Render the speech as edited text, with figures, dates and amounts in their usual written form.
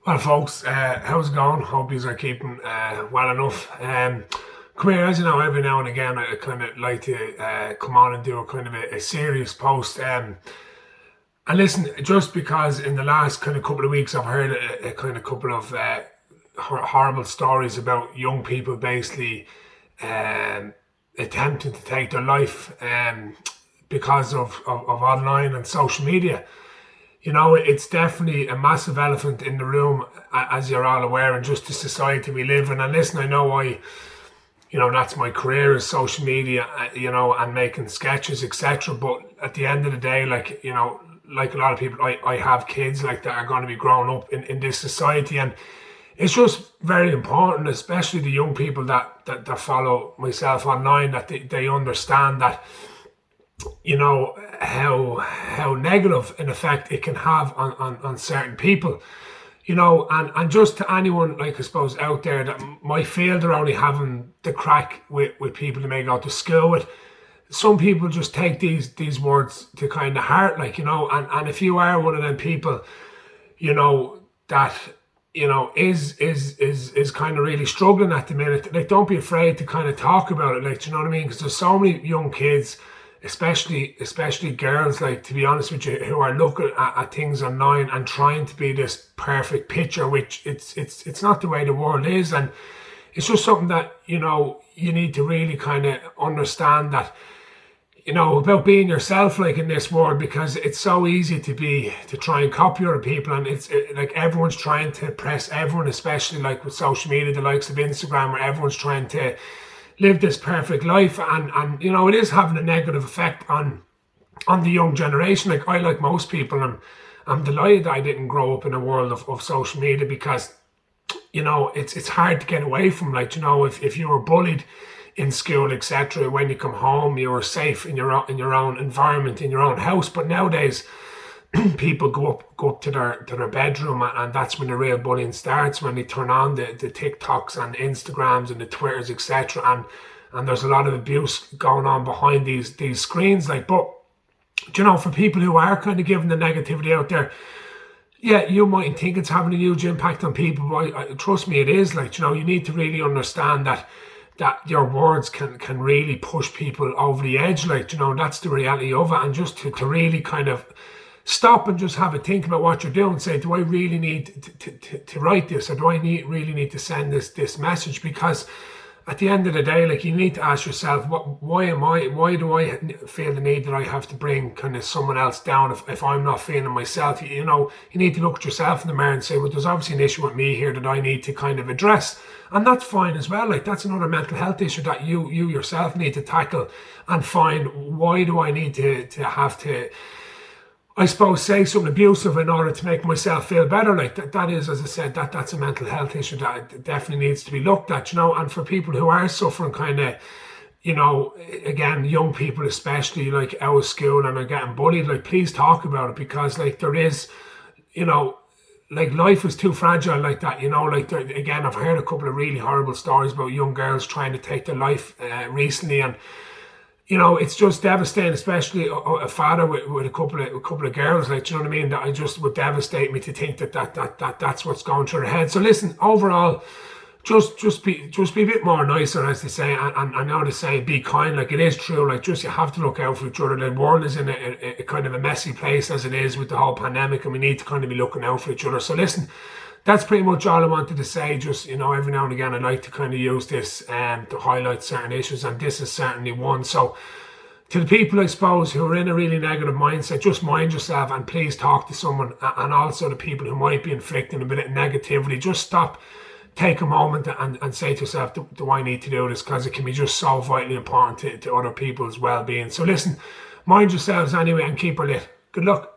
Well, folks, how's it going? Hope you are keeping well enough. Come here, as you know, every now and again, I kind of like to come on and do a kind of a serious post. And listen, just because in the last kind of couple of weeks, I've heard a kind of couple of horrible stories about young people basically um, attempting to take their life because of online and social media. It's definitely a massive elephant in the room, as you're all aware, and just the society we live in. And listen, I know that's my career is social media, and making sketches, etc. But at the end of the day, like a lot of people, I have kids like that are going to be growing up in this society. And it's just very important, especially the young people that follow myself online, that they understand that how negative an effect it can have on certain people. And just to anyone, like, I suppose, out there that might feel they're only having the crack with people they may go to school with, some people just take these words to kind of heart, and if you are one of them people, that is kind of really struggling at the minute, like, don't be afraid to kind of talk about it, like, you know what I mean? Because there's so many young kids, especially girls, like, to be honest with you, who are looking at things online and trying to be this perfect picture, which it's not the way the world is. And it's just something that you need to really kind of understand, that about being yourself, like, in this world, because it's so easy to try and copy other people. And like, everyone's trying to press everyone, especially like with social media, the likes of Instagram, where everyone's trying to live this perfect life, and it is having a negative effect on the young generation. Like, I, like most people, I'm delighted that I didn't grow up in a world of social media, because it's hard to get away from. Like, if you were bullied in school, etc., when you come home, you were safe in your own environment, in your own house. But nowadays, people go up to their bedroom, and that's when the real bullying starts, when they turn on the TikToks and Instagrams and the Twitters, etc. And there's a lot of abuse going on behind these screens. Like, but for people who are kind of giving the negativity out there, yeah, you mightn't think it's having a huge impact on people, but trust me, it is. Like, you need to really understand that your words can really push people over the edge. Like, that's the reality of it. And just to really kind of stop and just have a think about what you're doing. Say, do I really need to write this, or do I really need to send this message? Because at the end of the day, like, you need to ask yourself, why do I feel the need that I have to bring kind of someone else down if I'm not feeling myself? You need to look at yourself in the mirror and say, well, there's obviously an issue with me here that I need to kind of address. And that's fine as well. Like, that's another mental health issue that you yourself need to tackle and find, why do I need to have to, I suppose, say something abusive in order to make myself feel better? Like, that is, as I said, that's a mental health issue that definitely needs to be looked at, and for people who are suffering kind of, again, young people especially, like, out of school and are getting bullied, like, please talk about it, because, like, there is, like, life is too fragile like that, like, again, I've heard a couple of really horrible stories about young girls trying to take their life recently. And it's just devastating, especially a father with a couple of girls, like, you know what I mean? That I just would devastate me to think that's what's going through their head. So listen, overall, just be a bit more nicer, as they say, and I know they say be kind. Like, it is true. Like, just, you have to look out for each other. The world is in a kind of a messy place as it is with the whole pandemic, and we need to kind of be looking out for each other. So listen, that's pretty much all I wanted to say. Just, every now and again, I like to kind of use this to highlight certain issues, and this is certainly one. So to the people, I suppose, who are in a really negative mindset, just mind yourself and please talk to someone. And also the people who might be inflicting a bit of negativity, just stop, take a moment and say to yourself, do I need to do this? Because it can be just so vitally important to other people's well-being. So listen, mind yourselves anyway, and keep her lit. Good luck.